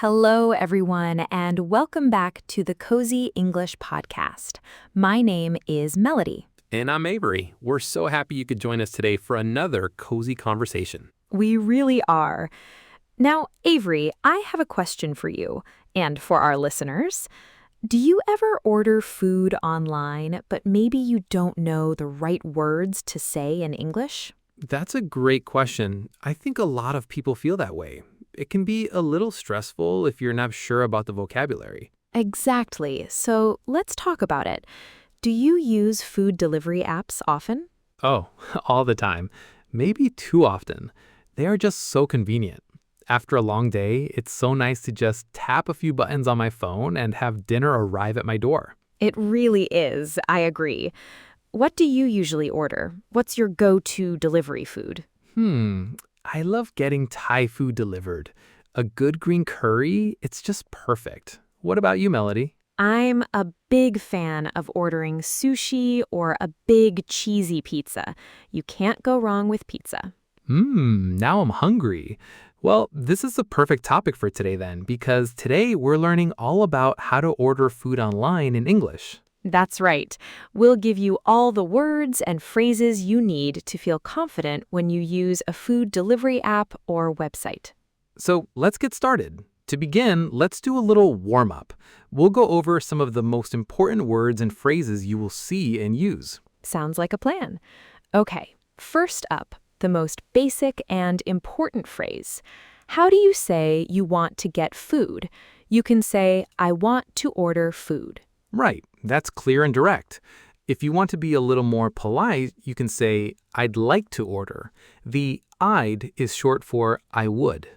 Hello, everyone, and welcome back to the Cozy English Podcast. My name is Melody. And I'm Avery. We're so happy you could join us today for another cozy conversation. We really are. Now, Avery, I have a question for you and for our listeners. Do you ever order food online, but maybe you don't know the right words to say in English? That's a great question. I think a lot of people feel that way. It can be a little stressful if you're not sure about the vocabulary. Exactly. So let's talk about it. Do you use food delivery apps often? Oh, all the time. Maybe too often. They are just so convenient. After a long day, it's so nice to just tap a few buttons on my phone and have dinner arrive at my door. It really is. I agree. What do you usually order? What's your go-to delivery food? I love getting Thai food delivered. A good green curry, it's just perfect. What about you, Melody? I'm a big fan of ordering sushi or a big cheesy pizza. You can't go wrong with pizza. Now I'm hungry. Well, this is the perfect topic for today then, because today we're learning all about how to order food online in English. That's right. We'll give you all the words and phrases you need to feel confident when you use a food delivery app or website. So let's get started. To begin, let's do a little warm-up. We'll go over some of the most important words and phrases you will see and use. Sounds like a plan. Okay, first up, the most basic and important phrase. How do you say you want to get food? You can say, I want to order food. Right, that's clear and direct. If you want to be a little more polite, you can say, I'd like to order. The I'd is short for I would.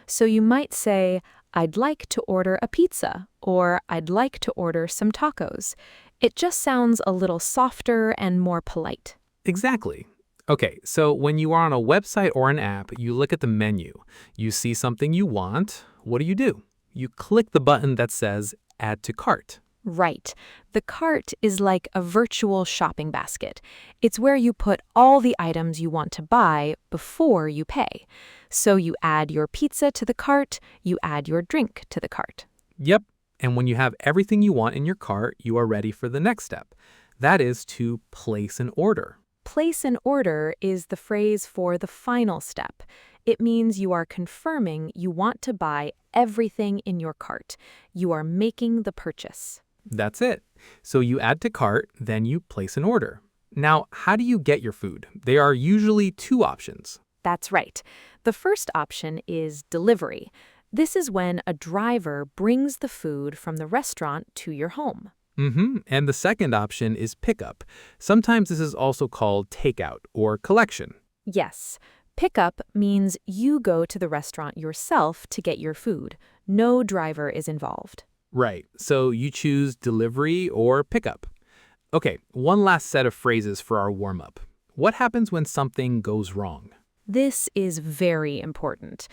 So you might say, I'd like to order a pizza, or I'd like to order some tacos. It just sounds a little softer and more polite. Exactly. Okay, so when you are on a website or an app, you look at the menu. You see something you want. What do? You click the button that says Add to Cart. Right. The cart is like a virtual shopping basket. It's where you put all the items you want to buy before you pay. So you add your pizza to the cart, you add your drink to the cart. Yep, and when you have everything you want in your cart, you are ready for the next step. That is to place an order. Place an order is the phrase for the final step. It means you are confirming you want to buy everything in your cart. You are making the purchase. That's it. So you add to cart, then you place an order. Now, how do you get your food? There are usually two options. That's right. The first option is delivery. This is when a driver brings the food from the restaurant to your home. And the second option is pickup. Sometimes this is also called takeout or collection. Yes. Pickup means you go to the restaurant yourself to get your food. No driver is involved. Right, so you choose delivery or pickup. Okay, one last set of phrases for our warm-up. What happens when something goes wrong? This is very important.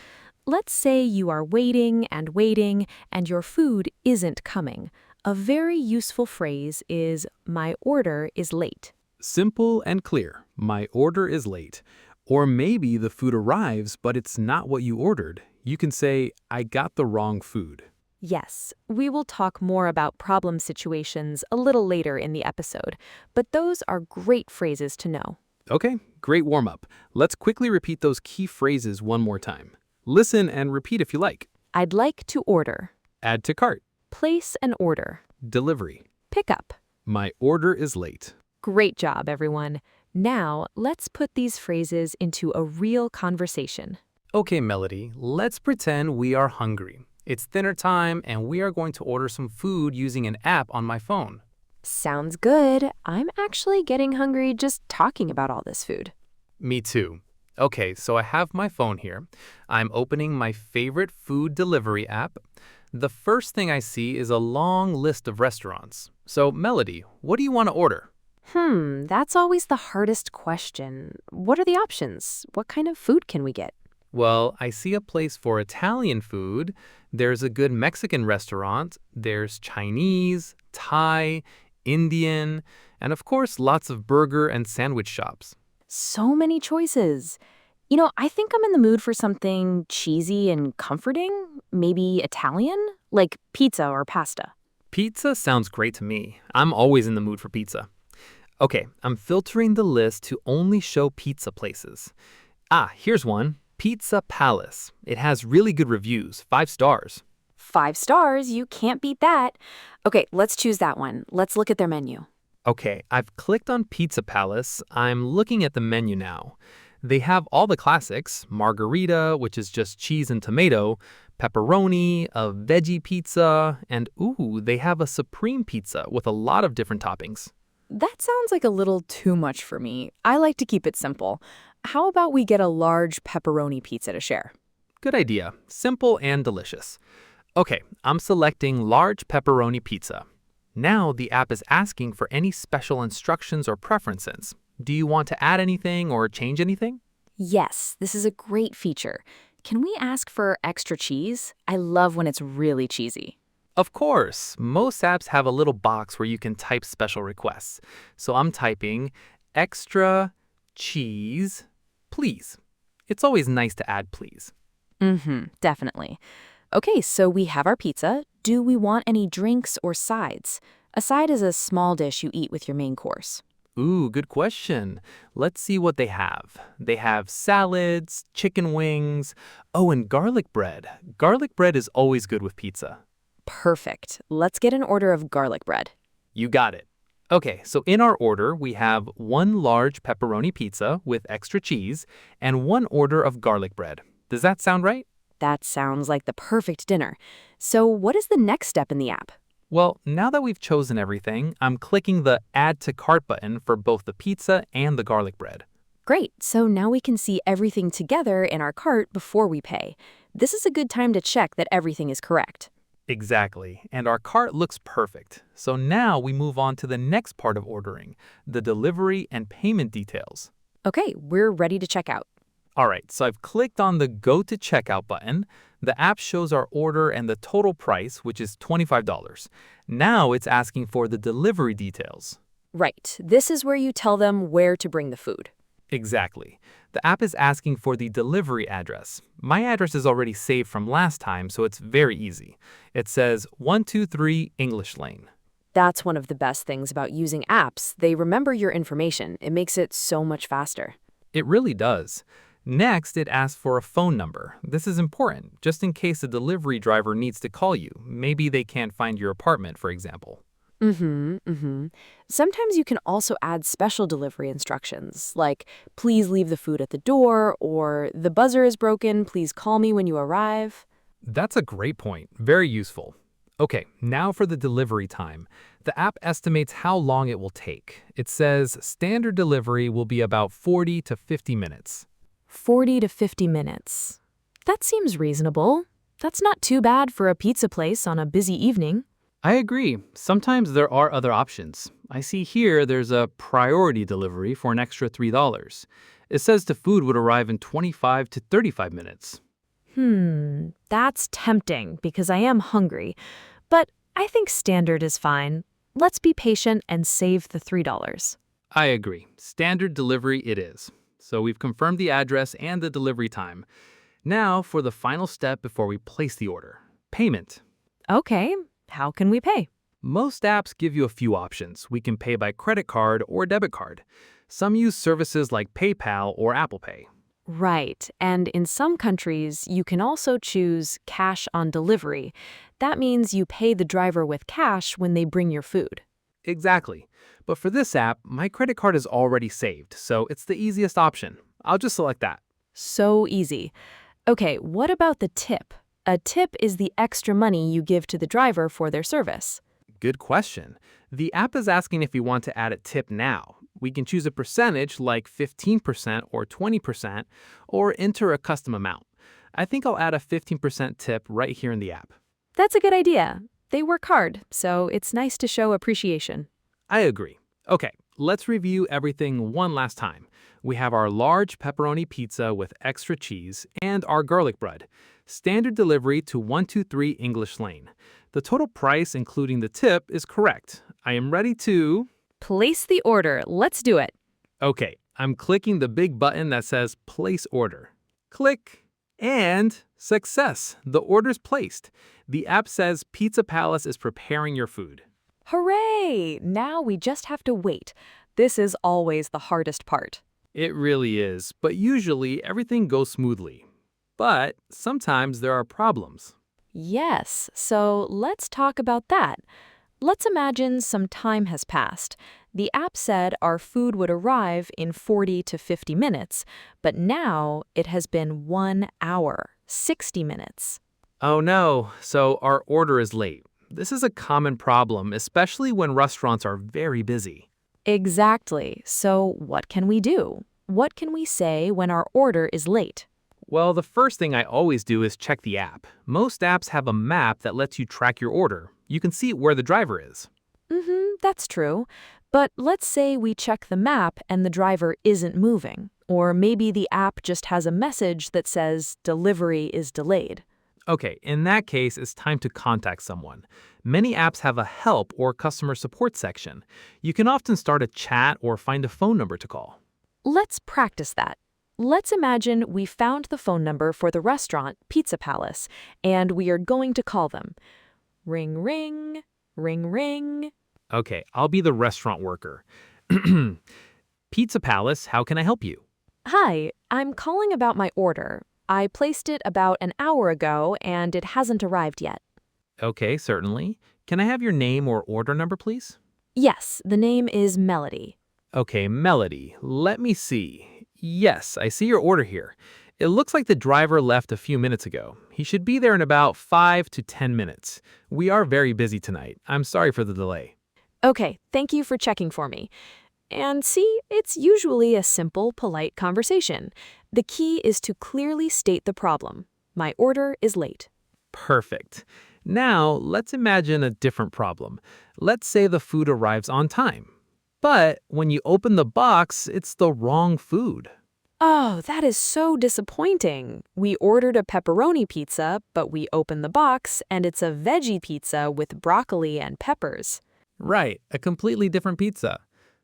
Let's say you are waiting and your food isn't coming. A very useful phrase is, my order is late. Simple and clear. My order is late. Or maybe the food arrives, but it's not what you ordered. You can say, I got the wrong food. Yes, we will talk more about problem situations a little later in the episode, but those are great phrases to know. Okay, great warm-up. Let's quickly repeat those key phrases one more time. Listen and repeat if you like. I'd like to order. Add to cart. Place an order. Delivery. Pickup. My order is late. Great job, everyone. Now, let's put these phrases into a real conversation. Okay, Melody, let's pretend we are hungry. It's dinner time and we are going to order some food using an app on my phone. Sounds good. I'm actually getting hungry just talking about all this food. Me too. Okay, so I have my phone here. I'm opening my favorite food delivery app. The first thing I see is a long list of restaurants. So, Melody, what do you want to order? That's always the hardest question. What are the options? What kind of food can we get? Well, I see a place for Italian food. There's a good Mexican restaurant. There's Chinese, Thai, Indian, and of course, lots of burger and sandwich shops. So many choices. I think I'm in the mood for something cheesy and comforting, maybe Italian, like pizza or pasta. Pizza sounds great to me. I'm always in the mood for pizza. Okay, I'm filtering the list to only show pizza places. Ah, here's one. Pizza Palace. It has really good reviews, 5 stars. 5 stars, you can't beat that. Okay, let's choose that one. Let's look at their menu. Okay, I've clicked on Pizza Palace. I'm looking at the menu now. They have all the classics, margarita, which is just cheese and tomato, pepperoni, a veggie pizza, and ooh, they have a supreme pizza with a lot of different toppings. That sounds like a little too much for me. I like to keep it simple. How about we get a large pepperoni pizza to share? Good idea. Simple and delicious. Okay, I'm selecting large pepperoni pizza. Now the app is asking for any special instructions or preferences. Do you want to add anything or change anything? Yes, this is a great feature. Can we ask for extra cheese? I love when it's really cheesy. Of course, most apps have a little box where you can type special requests. So I'm typing extra cheese, please. It's always nice to add please. Definitely. Okay, so we have our pizza. Do we want any drinks or sides? A side is a small dish you eat with your main course. Ooh, good question. Let's see what they have. They have salads, chicken wings, oh, and garlic bread. Garlic bread is always good with pizza. Perfect. Let's get an order of garlic bread. You got it. Okay, so in our order, we have 1 large pepperoni pizza with extra cheese and 1 order of garlic bread. Does that sound right? That sounds like the perfect dinner. So what is the next step in the app? Well, now that we've chosen everything, I'm clicking the Add to Cart button for both the pizza and the garlic bread. Great, so now we can see everything together in our cart before we pay. This is a good time to check that everything is correct. Exactly, and our cart looks perfect. So now we move on to the next part of ordering, the delivery and payment details. Okay, we're ready to check out. All right, so I've clicked on the Go to Checkout button. The app shows our order and the total price, which is $25. Now it's asking for the delivery details. Right, this is where you tell them where to bring the food. Exactly. The app is asking for the delivery address. My address is already saved from last time, so it's very easy. It says 123 English Lane. That's one of the best things about using apps. They remember your information. It makes it so much faster. It really does. Next, it asks for a phone number. This is important, just in case a delivery driver needs to call you. Maybe they can't find your apartment, for example. Sometimes you can also add special delivery instructions, like, please leave the food at the door, or the buzzer is broken, please call me when you arrive. That's a great point. Very useful. Okay, now for the delivery time. The app estimates how long it will take. It says standard delivery will be about 40 to 50 minutes. 40 to 50 minutes. That seems reasonable. That's not too bad for a pizza place on a busy evening. I agree. Sometimes there are other options. I see here there's a priority delivery for an extra $3. It says the food would arrive in 25 to 35 minutes. That's tempting because I am hungry. But I think standard is fine. Let's be patient and save the $3. I agree. Standard delivery it is. So we've confirmed the address and the delivery time. Now for the final step before we place the order. Payment. Okay, how can we pay? Most apps give you a few options. We can pay by credit card or debit card. Some use services like PayPal or Apple Pay. Right, and in some countries, you can also choose cash on delivery. That means you pay the driver with cash when they bring your food. Exactly. But for this app, my credit card is already saved, so it's the easiest option. I'll just select that. So easy. Okay, what about the tip? A tip is the extra money you give to the driver for their service. Good question. The app is asking if you want to add a tip now. We can choose a percentage like 15% or 20% or enter a custom amount. I think I'll add a 15% tip right here in the app. That's a good idea. They work hard, so it's nice to show appreciation. I agree. Okay, let's review everything one last time. We have our large pepperoni pizza with extra cheese and our garlic bread. Standard delivery to 123 English Lane. The total price, including the tip, is correct. I am ready to... Place the order. Let's do it. Okay, I'm clicking the big button that says Place Order. Click, and success! The order's placed. The app says Pizza Palace is preparing your food. Hooray! Now we just have to wait. This is always the hardest part. It really is, but usually everything goes smoothly. But sometimes there are problems. Yes, so let's talk about that. Let's imagine some time has passed. The app said our food would arrive in 40 to 50 minutes, but now it has been 1 hour, 60 minutes. Oh no, so our order is late. This is a common problem, especially when restaurants are very busy. Exactly. So what can we do? What can we say when our order is late? Well, the first thing I always do is check the app. Most apps have a map that lets you track your order. You can see where the driver is. That's true. But let's say we check the map and the driver isn't moving. Or maybe the app just has a message that says delivery is delayed. Okay, in that case, it's time to contact someone. Many apps have a help or customer support section. You can often start a chat or find a phone number to call. Let's practice that. Let's imagine we found the phone number for the restaurant, Pizza Palace, and we are going to call them. Ring, ring, ring, ring. Okay, I'll be the restaurant worker. Pizza Palace, how can I help you? Hi, I'm calling about my order. I placed it about an hour ago and it hasn't arrived yet. Okay, certainly. Can I have your name or order number, please? Yes, the name is Melody. Okay, Melody, let me see. Yes, I see your order here. It looks like the driver left a few minutes ago. He should be there in about 5 to 10 minutes. We are very busy tonight. I'm sorry for the delay. Okay, thank you for checking for me. And see, it's usually a simple, polite conversation. The key is to clearly state the problem. My order is late. Perfect. Now, let's imagine a different problem. Let's say the food arrives on time. But when you open the box, it's the wrong food. Oh, that is so disappointing. We ordered a pepperoni pizza, but we opened the box and it's a veggie pizza with broccoli and peppers. Right, a completely different pizza.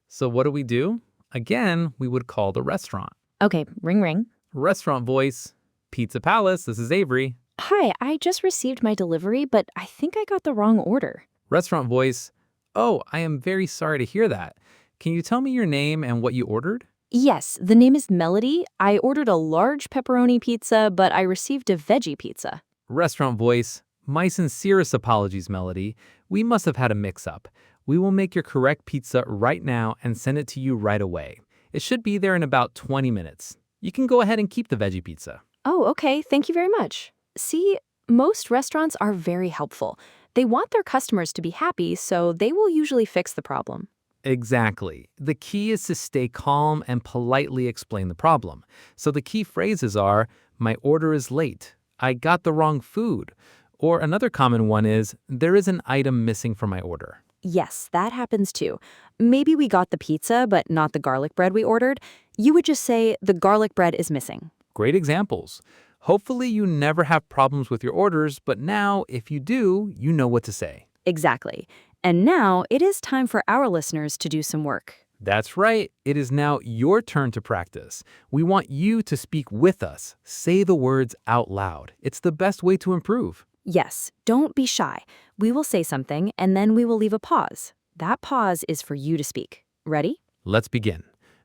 So what do? Again, we would call the restaurant. Okay, ring ring. Restaurant voice. Pizza Palace, this is Avery. Hi, I just received my delivery, but I think I got the wrong order. Restaurant voice. Oh, I am very sorry to hear that. Can you tell me your name and what you ordered? Yes, the name is Melody. I ordered a large pepperoni pizza, but I received a veggie pizza. Restaurant voice. My sincerest apologies, Melody. We must have had a mix-up. We will make your correct pizza right now and send it to you right away. It should be there in about 20 minutes. You can go ahead and keep the veggie pizza. Oh, okay. Thank you very much. See, most restaurants are very helpful. They want their customers to be happy, so they will usually fix the problem. Exactly. The key is to stay calm and politely explain the problem. So the key phrases are, my order is late, I got the wrong food, or another common one is, there is an item missing from my order. Yes, that happens too. Maybe we got the pizza, but not the garlic bread we ordered. You would just say, the garlic bread is missing. Great examples. Hopefully you never have problems with your orders, but now, if you do, you know what to say. Exactly. And now it is time for our listeners to do some work. That's right. It is now your turn to practice. We want you to speak with us. Say the words out loud. It's the best way to improve. Yes, don't be shy. We will say something, and then we will leave a pause. That pause is for you to speak. Ready? Let's begin.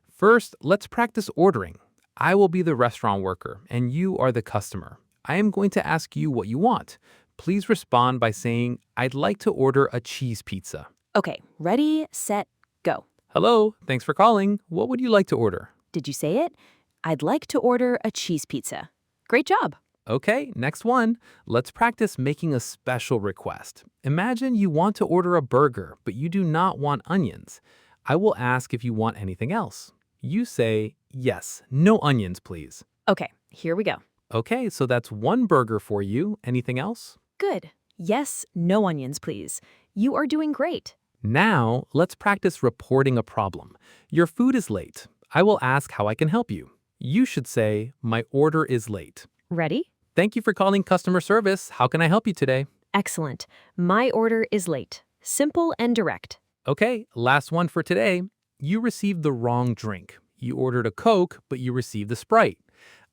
First, let's practice ordering. I will be the restaurant worker, and you are the customer. I am going to ask you what you want. Please respond by saying, I'd like to order a cheese pizza. Okay, ready, set, go. Hello, thanks for calling. What would you like to order? Did you say it? I'd like to order a cheese pizza. Great job. Okay, next one. Let's practice making a special request. Imagine you want to order a burger, but you do not want onions. I will ask if you want anything else. You say, yes, no onions, please. Okay, here we go. Okay, so that's one burger for you. Anything else? Good. Yes, no onions, please. You are doing great. Now, let's practice reporting a problem. Your food is late. I will ask how I can help you. You should say, my order is late. Ready? Thank you for calling customer service. How can I help you today? Excellent. My order is late. Simple and direct. Okay, last one for today. You received the wrong drink. You ordered a Coke, but you received a Sprite.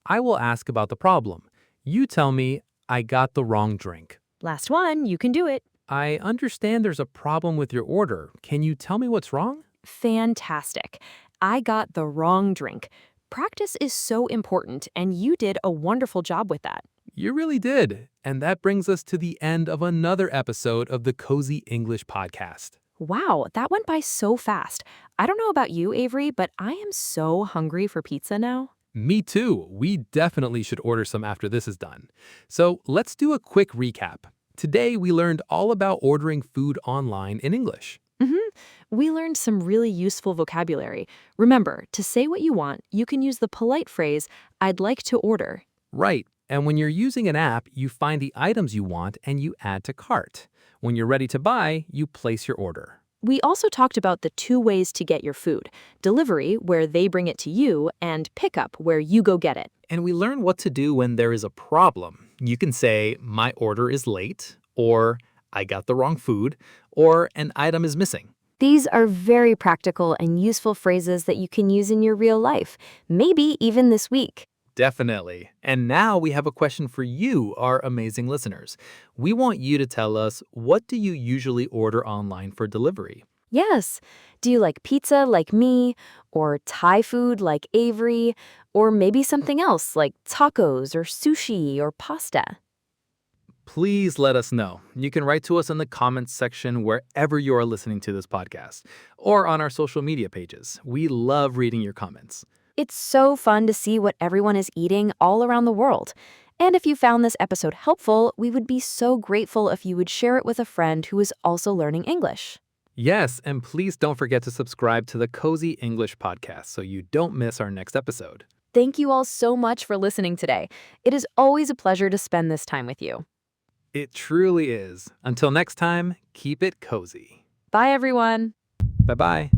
I will ask about the problem. You tell me, I got the wrong drink. Last one, you can do it. I understand there's a problem with your order. Can you tell me what's wrong? Fantastic. I got the wrong drink. Practice is so important, and you did a wonderful job with that. You really did. And that brings us to the end of another episode of the Cozy English Podcast. Wow, that went by so fast. I don't know about you, Avery, but I am so hungry for pizza now. Me too. We definitely should order some after this is done. So let's do a quick recap. Today, we learned all about ordering food online in English. We learned some really useful vocabulary. Remember, to say what you want, you can use the polite phrase, I'd like to order. Right. And when you're using an app, you find the items you want and you add to cart. When you're ready to buy, you place your order. We also talked about the two ways to get your food. Delivery, where they bring it to you, and pickup, where you go get it. And we learn what to do when there is a problem. You can say, my order is late, or I got the wrong food, or an item is missing. These are very practical and useful phrases that you can use in your real life, maybe even this week. Definitely. And now we have a question for you, our amazing listeners. We want you to tell us, what do you usually order online for delivery? Yes. Do you like pizza like me, or Thai food like Avery, or maybe something else like tacos or sushi or pasta? Please let us know. You can write to us in the comments section wherever you are listening to this podcast, or on our social media pages. We love reading your comments. It's so fun to see what everyone is eating all around the world. And if you found this episode helpful, we would be so grateful if you would share it with a friend who is also learning English. Yes, and please don't forget to subscribe to the Cozy English Podcast so you don't miss our next episode. Thank you all so much for listening today. It is always a pleasure to spend this time with you. It truly is. Until next time, keep it cozy. Bye, everyone. Bye-bye.